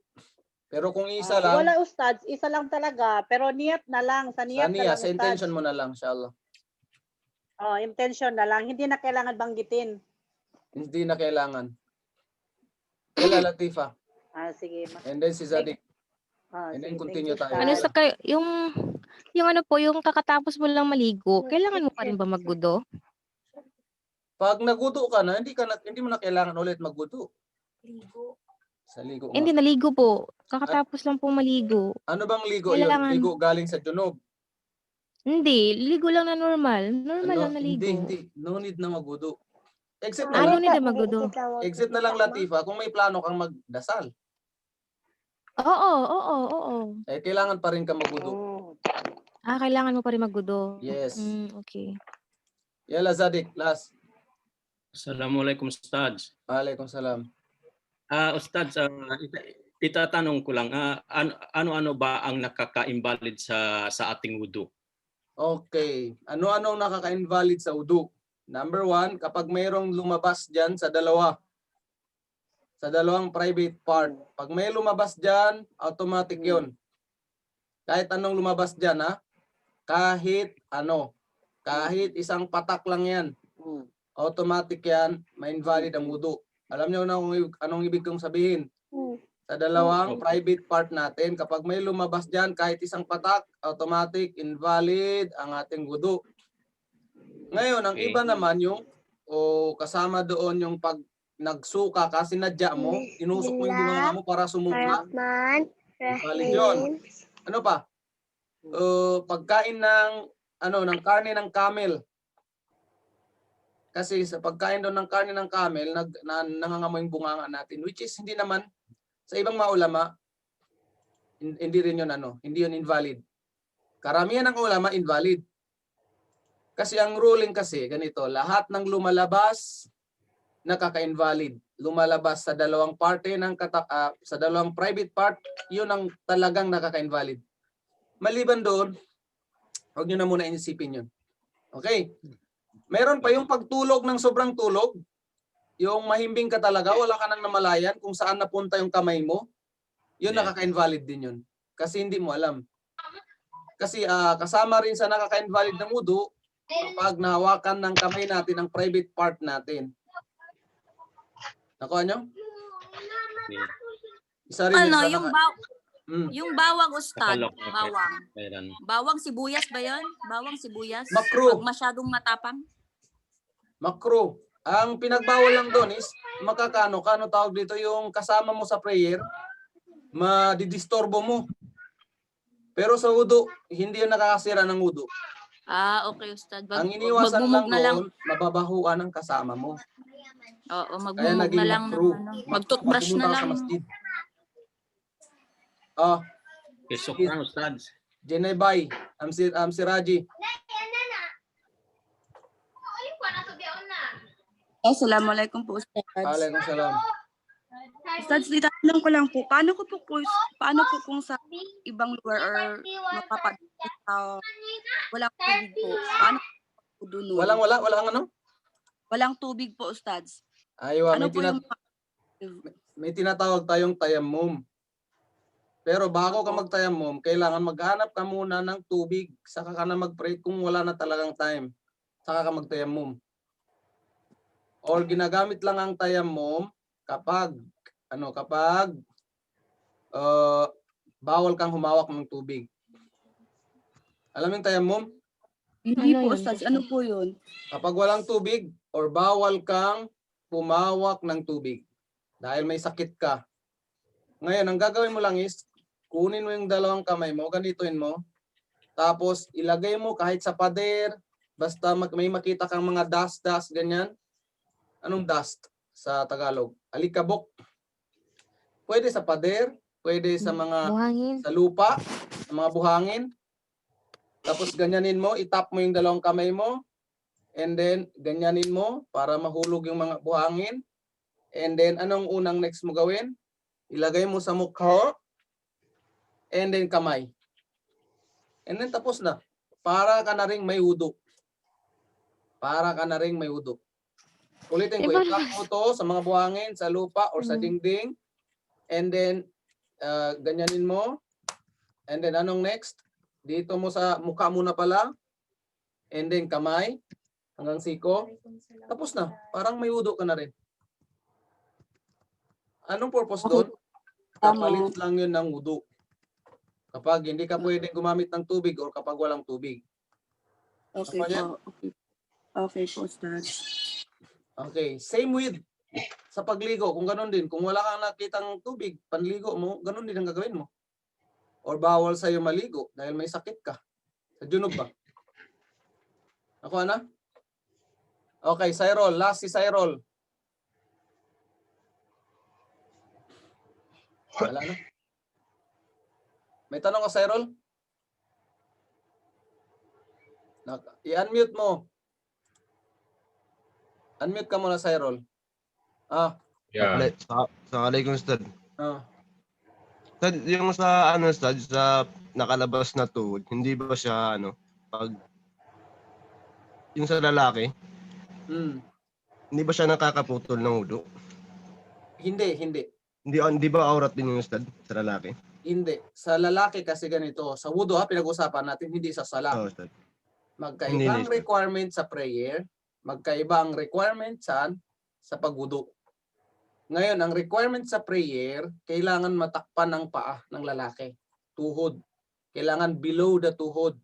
Pero kung isa lang, Wala Ustads, isa lang talaga. Pero niyat na lang. Sa niyat na lang sa Ustads. intention mo na lang, inshallah. Intention na lang. Hindi na kailangan banggitin. Hindi na kailangan. Kaya Latifa. Sige. And then si Zadik. And then continue tayo. Ano sa kayo, yung yung kakatapos mo lang maligo, kailangan mo pa rin ba maggudo? Pag nagudo ka na, hindi mo na kailangan ulit maggudo. Sa ligo nga. Hindi, naligo po. Kakatapos lang po maligo. Ano bang ligo Kailangan- yun? Ligo galing sa junog? Hindi, ligo lang na normal. Normal lang naligo. Hindi. No need na magudo. Except na Ano lang, nila maggudo? except na lang Latifa, kung may plano kang magdasal, Oo. kailangan pa rin ka magudo. Kailangan mo pa rin maggudo. Yes. Okay. Yala Zadik, last. Assalamualaikum Ustads. Waalaikumsalam. Ustads, itatanong ko lang, ano-ano ba ang nakaka-invalid sa ating wudu? Okay. Ano-ano nakaka-invalid sa wudu? Number 1, kapag mayroong lumabas dyan sa dalawang private part. Pag may lumabas dyan, automatic yun. Kahit anong lumabas dyan, kahit isang patak lang yan. Automatic yan, ma-invalid ang wudu. Alam niyo na kung anong ibig kong sabihin. Sa dalawang private part natin, kapag may lumabas dyan, kahit isang patak, automatic, invalid ang ating wudu. Ngayon, ang iba naman yung kasama doon yung pag nagsuka ka, sinadya mo, inusok mo yung bunganga mo para sumuka. Invalid yun. Ano pa? Pagkain ng karne ng camel. Kasi sa pagkain doon ng karne ng camel, nangangamoy yung bunganga natin, which is hindi naman, sa ibang maulama, hindi rin yun hindi yun invalid. Karamihan ng ulama invalid. Kasi ang ruling kasi ganito, lahat ng lumalabas nakaka-invalid. Lumalabas sa dalawang parte sa dalawang private part, yun ang talagang nakaka-invalid. Maliban doon, huwag niyo na muna inisipin yun. Okay? Meron pa yung pagtulog ng sobrang tulog, yung mahimbing ka talaga, wala ka nang namalayan kung saan napunta yung kamay mo, yun nakaka-invalid din yun. Kasi hindi mo alam. Kasi kasama rin sa nakaka-invalid ng wudu, kapag nahawakan ng kamay natin ang private part natin. Nakuha nyo? Isa rin yun sa yung bawang Ustad, Tagalog, bawang. Kailan? Bawang sibuyas ba 'yon? Bawang sibuyas. Makruh. Pag masyadong matapang. Makruh. Ang pinagbawal lang doon is kano tawag dito yung kasama mo sa prayer, madidisturbo mo. Pero sa wudu, hindi yun nakakasira ng wudu. Okay Ustad. Ang iniwasan lang magmumog na lang. doon, mababahuan ang kasama mo. Oo, Kaya magmumog naging na lang makruh. mag-toothbrush na Pumunta ka lang. sa masjid. Shukran Ustads. Jenebay, si Raji. Assalamualaikum po, Ustads. Waalaikumsalam. Ustads, itatanong ko lang po, paano po kung sa ibang lugar or mapapadala sa walang tubig po? Paano po doon? Walang ano? Walang tubig po, Ustads. Aywa, Ano po yung may tinatawag tayong tayammum. Pero bago ka magtayammum, kailangan maghanap ka muna ng tubig, saka ka na mag-pray kung wala na talagang time. Saka ka magtayammum. Or ginagamit lang ang tayammum kapag bawal kang humawak ng tubig. Alam mo yung tayammum? Hindi po, Ustads. Ano po yun? Kapag walang tubig or bawal kang humawak ng tubig. Dahil may sakit ka. Ngayon, ang gagawin mo lang is, kunin mo yung dalawang kamay mo, ganituin mo. Tapos, ilagay mo kahit sa pader, basta may makita kang mga dust, ganyan. Anong dust sa Tagalog? Alikabok. Pwede sa pader, pwede sa mga Buhangin. sa lupa, sa mga buhangin. Tapos ganyanin mo, itap mo yung dalawang kamay mo. And then, ganyanin mo para mahulog yung mga buhangin. And then, anong unang next mo gawin? Ilagay mo sa mukha. And then, kamay. And then, tapos na. Para ka na ring may wudu. Para ka na ring may wudu. Ulitin ko, itap mo to sa mga buhangin, sa lupa, or sa dingding. And then, ganyanin mo. And then, anong next? Dito mo sa mukha muna pala. And then, kamay. Hanggang siko. Tapos na. Parang may wudu ka na rin. Anong purpose doon? Kapalit lang yun ng wudu. Kapag hindi ka pwedeng gumamit ng tubig or kapag walang tubig. Okay po. Okay po, Ustad. Okay. Same with sa pagligo. Kung ganun din. Kung wala kang nakitang tubig, panligo mo, ganun din ang gagawin mo. Or bawal sa'yo maligo dahil may sakit ka. Sa junub ba? Ako, Ana? Okay, Cyril. Last si Cyril. Wala na. May tanong ka, Cyril? I-unmute mo. Unmute ka muna, Cyril. Yeah. Assalamualaikum, Ustad. Ustad, yung sa Ustad, sa nakalabas na tuhod, hindi ba siya pag yung sa lalaki? Hindi ba siya nakakaputol ng wudu? Hindi. Hindi ba aurat din yung Ustad sa lalaki? Hindi. Sa lalaki kasi ganito. Sa wudu, pinag-usapan natin, hindi sa sala. Ustad. Magkaiba ang requirement sa prayer, magkaiba ang requirement sa pagwudu. Ngayon, ang requirement sa prayer, kailangan matakpan ng paa ng lalaki. Tuhod. Kailangan below the tuhod.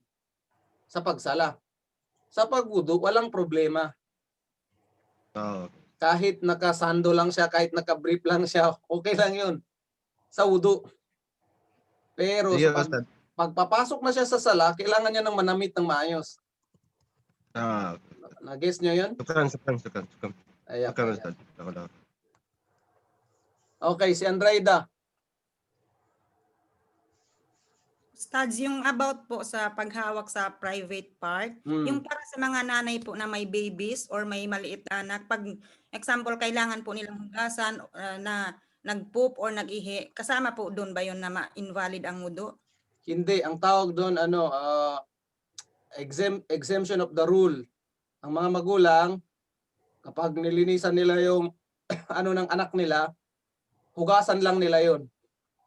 Sa pagsala. Sa pagwudu, walang problema. Kahit nakasando lang siya, kahit nakabrief lang siya, okay lang yun. Sa wudu. Pero sa pagpapasok na siya sa sala, kailangan niya ng manamit ng maayos. Nag-guess niyo yun? Sukan. Ayan. Ustad. Okay, si Andraida. Ustads, yung about po sa paghawak sa private part, yung para sa mga nanay po na may babies or may maliit na anak, pag example, kailangan po nilang hugasan na nag-poop or nag-ihi, kasama po doon ba yun na ma-invalid ang wudu? Hindi, ang tawag doon exemption of the rule. Ang mga magulang, kapag nilinisan nila yung ng anak nila, hugasan lang nila yon.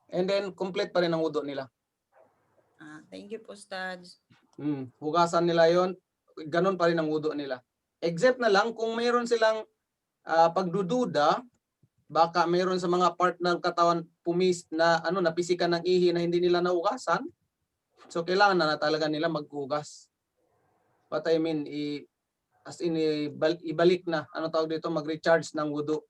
And then, complete pa rin ang wudu nila. Thank you po, Ustads. Hugasan nila yon, ganun pa rin ang wudu nila. Except na lang kung mayroon silang pagdududa, baka mayroon sa mga part ng katawan pumis na napisikan ng ihi na hindi nila naugasan. So kailangan na talaga nila maghugas. What I mean, ibalik na, tawag dito, mag-recharge ng wudu.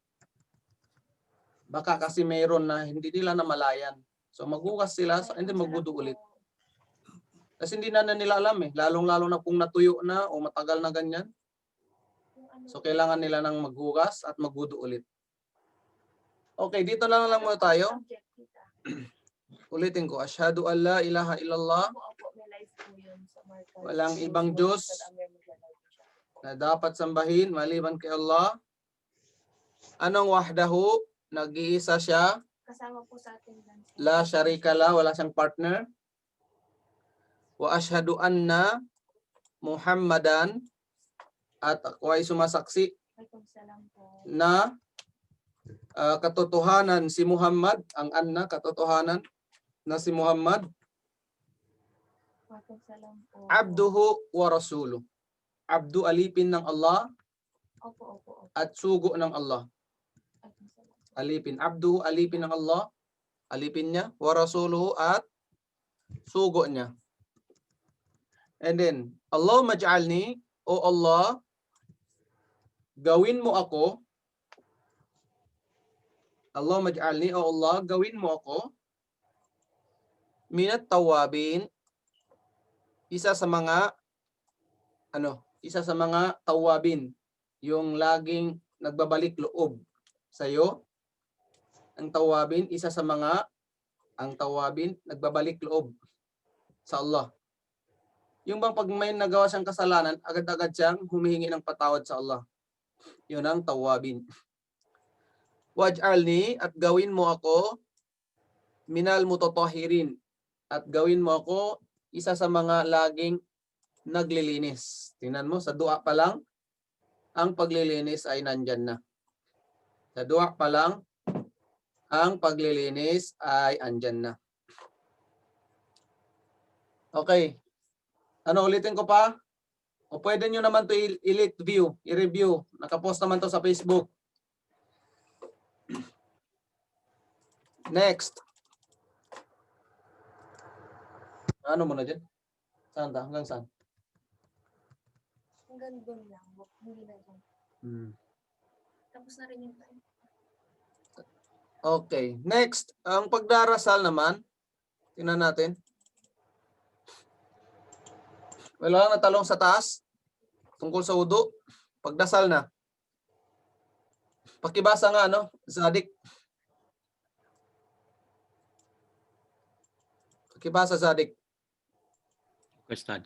Baka kasi mayroon na hindi nila namalayan. So maghugas sila, hindi magwudu ulit. Kasi hindi na nila alam lalong-lalo na kung natuyo na o matagal na ganyan. So kailangan nila nang maghugas at magwudu ulit. Okay, dito lang muna tayo. Ulitin ko, asyhadu an la ilaha illallah. Walang ibang Diyos na dapat sambahin maliban kay Allah. Anong wahdahu? Nag-iisa siya. Kasama po sa atin. La syarika la, wala siyang partner. Wa asyhadu anna Muhammadan, at ako ay sumasaksi na katotohanan si Muhammad, ang anna, katotohanan na si Muhammad, abduhu wa rasuluh. Abdu, alipin ng Allah, at sugo ng Allah. Alipin. Abdu, alipin ng Allah, alipin niya, wa rasuluhu, at sugo niya. And then, Allah maj'alni, o Allah, gawin mo ako Allahumma ij'alni, o Allah, gawin mo ako minat tawabin, isa sa mga tawabin, yung laging nagbabalik loob sa iyo. Ang tawabin nagbabalik loob sa Allah. Yung bang pag may nagawa siyang kasalanan, agad-agad siyang humihingi ng patawad sa Allah. Yun ang tawabin. Waj'alni, at gawin mo ako minal mutatahirin, at gawin mo ako isa sa mga laging naglilinis. Tingnan mo, sa dua pa lang, ang paglilinis ay nandyan na. Sa dua pa lang, ang paglilinis ay andyan na. Okay. Ano, ulitin ko pa? O pwede nyo naman to i-review. Nakapost naman to sa Facebook. Next. Ano mo na dyan? Saan ta? Hanggang saan? Hanggang doon lang. Hindi na doon. Tapos na rin yung time. Okay. Next. Ang pagdarasal naman. Tingnan natin. Wala lang natalong sa taas. Tungkol sa wudu. Pagdasal na. Pakibasa nga, Zadik. Pakibasa, Zadik. Ustad.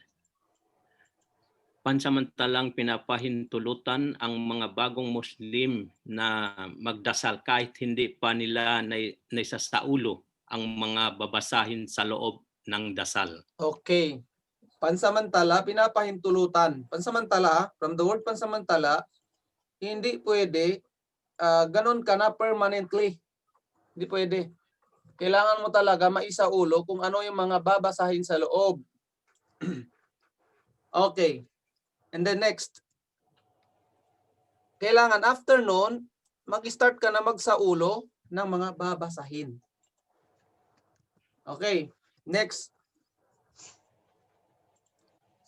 Pansamantalang pinapahintulutan ang mga bagong Muslim na magdasal kahit hindi pa nila naisasaulo ang mga babasahin sa loob ng dasal. Okay. Pansamantala, pinapahintulutan. Pansamantala, from the word pansamantala, hindi pwede ganun ka na permanently. Hindi pwede. Kailangan mo talaga maisaulo kung ano yung mga babasahin sa loob. Okay. And then next. Kailangan after nun, mag-start ka na magsaulo ng mga babasahin. Okay. Next.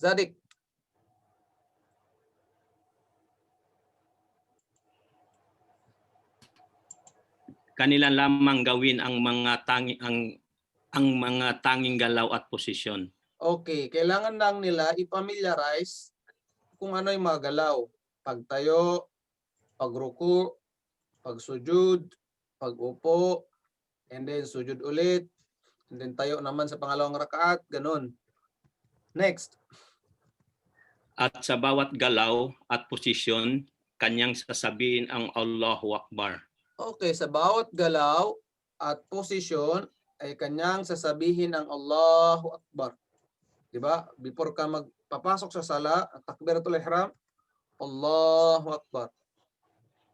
Zadik. Kanila lamang gawin ang mga tanging galaw at posisyon. Okay, kailangan lang nila i-familiarize kung ano yung mga galaw. Pagtayo, pagruku, pagsujud, pagupo, and then sujud ulit, and then tayo naman sa pangalawang rakaat, ganun. Next. At sa bawat galaw at posisyon, kanyang sasabihin ang Allahu Akbar. Okay, sa bawat galaw at posisyon ay kanyang sasabihin ang Allahu Akbar. Diba? Before ka magpapasok sa sala, takbiratul ihram, Allahu Akbar.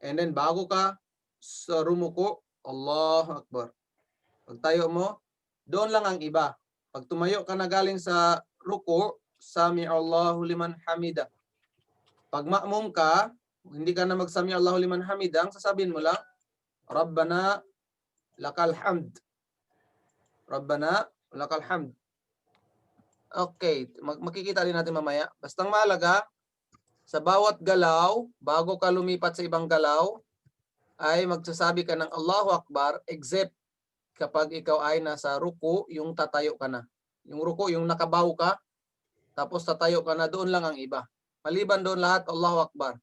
And then bago ka sa rumuko, Allahu Akbar. Pag tayo mo, doon lang ang iba. Pag tumayo ka na galing sa ruko, Sami Allahu liman hamida. Pag ma'mum ka, hindi ka na magsami Allahu liman hamida, ang sasabihin mo lang, Rabbana lakal hamd. Rabbana lakal hamd. Okay, makikita din natin mamaya. Bastang mahalaga, sa bawat galaw, bago ka lumipat sa ibang galaw, ay magsasabi ka ng Allahu Akbar, except kapag ikaw ay nasa ruko, yung tatayo ka na. Yung ruko, yung nakabaw ka, tapos tatayo ka na, doon lang ang iba. Maliban doon lahat, Allahu Akbar.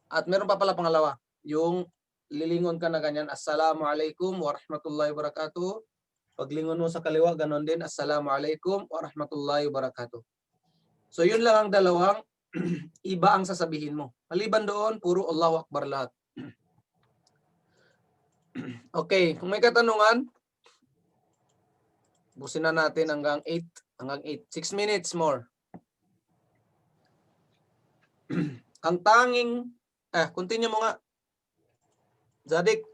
At meron pa pala pangalawa, yung lilingon ka na ganyan, Assalamualaikum warahmatullahi wabarakatuh. Paglingon mo sa kaliwa, ganon din, Assalamualaikum warahmatullahi wabarakatuh. So yun lang ang dalawang iba ang sasabihin mo. Maliban doon, puro Allahu Akbar lahat. Okay, kung may katanungan, busin na natin hanggang 8. 6 minutes more. Ang tanging, continue mo nga. Zadik.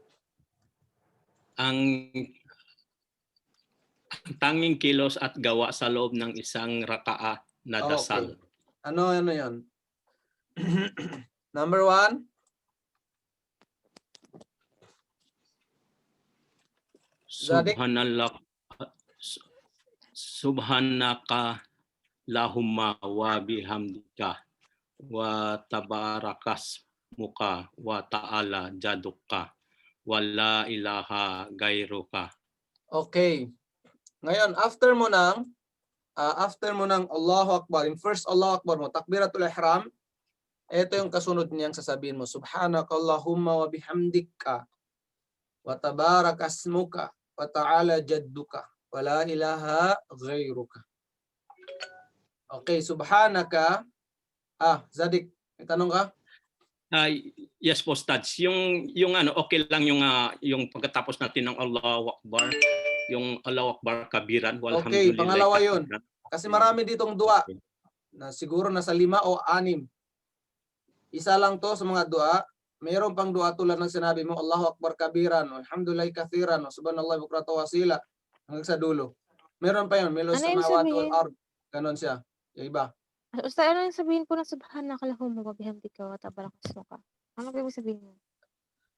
Ang tanging kilos at gawa sa loob ng isang rakaa na dasal. Okay. Ano yun? Number 1. Subhanaka lahumma wa bihamdika wa tabarakas muka wa ta'ala jadukka wala ilaha gairuka. Okay. Ngayon, after mo ng Allahu Akbar, yung first Allahu Akbar mo, takbiratul ihram, ito yung kasunod niyang sasabihin mo, Subhanakallahumma wa bihamdika, wa tabarakasmuka, wa ta'ala jadduka, wa la ilaha ghairuka. Okay, subhanaka. Zadik, may tanong ka? Yes po, Stads. Yung okay lang yung pagkatapos natin ng Allahu Akbar, yung Allahu Akbar kabiran, Okay, walhamdulillah. pangalawa yun. Kasi marami ditong dua na siguro nasa 5 o 6. Isa lang to sa mga dua. Mayroon pang dua tulad ng sinabi mo, Allahu Akbar kabiran, alhamdulillah kathiran, subhanallah bukratan wa asila, hanggang sa dulo. Meron pa yun, milos Ano yung samawati wal sabihin? ard. Ganon siya. Yung iba. Ustad, ano yung sabihin po ng subhanakallahumma wa bihamdika wa tabarakasmuka? Ano ba yung sabihin mo?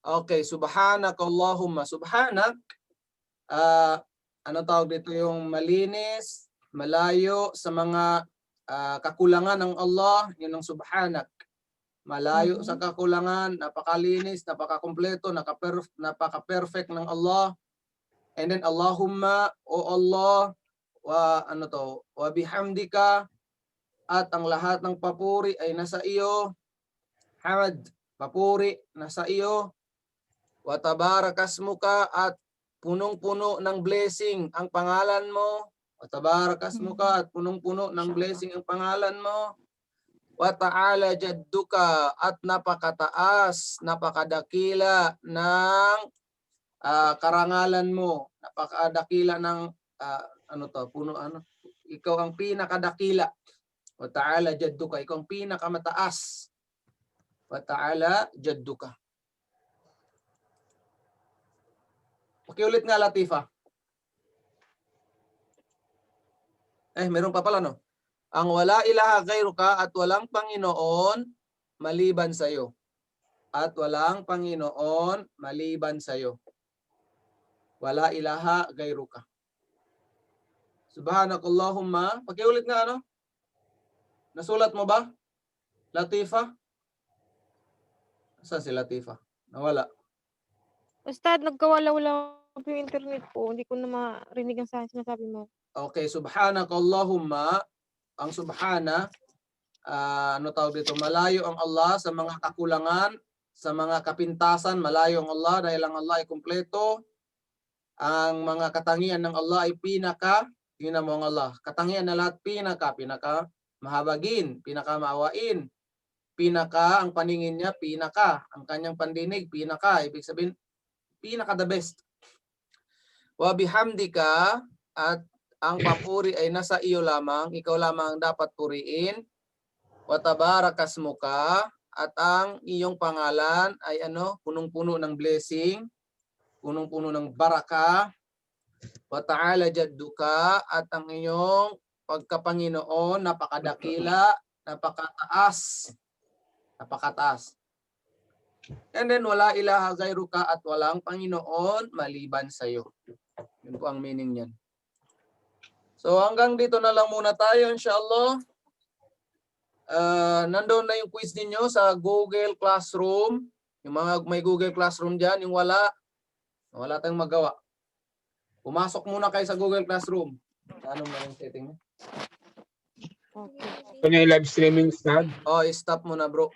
Okay, subhanakallahumma. Subhanak, ano tawag dito, yung malinis, malayo sa mga kakulangan ng Allah, yun ang subhanak. Malayo sa kakulangan, napakalinis, napakakumpleto, napaka-perfect ng Allah. And then Allahumma, o Allah, wa bihamdika, at ang lahat ng papuri ay nasa iyo. Hamad, papuri, nasa iyo. Wa tabarakasmuka, at punong-puno ng blessing ang pangalan mo. Wa tabarakasmuka, at punong-puno ng blessing ang pangalan mo. Wa ta'ala jadduka, at napakataas, napakadakila ng karangalan mo. Napakadakila ng ikaw ang pinakadakila. Wa ta'ala jadduka, ikaw ang pinakamataas. Wa ta'ala jadduka. Pakiulit nga, Latifa. Meron pa pala, no? Ang wala ilaha ghairuka, at walang Panginoon maliban sa iyo. At walang Panginoon maliban sa iyo. Wala ilaha ghairuka. Subhanakallahumma. Pakiulit nga, ano? Nasulat mo ba? Latifa? Saan si Latifa? Nawala. Ustad, nagkawalaw-law po yung internet po. Hindi ko na marinig ang sinasabi mo. Okay, subhanakallahumma. Ang subhana, ano tawag dito? Malayo ang Allah sa mga kakulangan, sa mga kapintasan. Malayo ang Allah dahil ang Allah ay kumpleto. Ang mga katangian ng Allah ay tingnan mo ang Allah. Katangian na lahat pinaka mahabagin, pinaka maawain, ang paningin niya, ang kanyang pandinig, ibig sabihin, the best. Wa bihamdika, at ang papuri ay nasa iyo lamang, ikaw lamang ang dapat puriin. Wa tabarakasmuka, at ang iyong pangalan ay punong-puno ng blessing, punong-puno ng baraka. Wa ta'ala jadduka, at ang iyong pagkapanginoon, napakadakila, napakataas. And then, wala ilaha ghairuka, at walang Panginoon maliban sa iyo. Yun po ang meaning niyan. So, hanggang dito na lang muna tayo, inshallah. Nandoon na yung quiz ninyo sa Google Classroom. Yung mga may Google Classroom dyan, yung wala tayong magawa. Pumasok muna kayo sa Google Classroom. Anong na yung setting niya? Kanya live streaming, Stad? Stop muna, bro.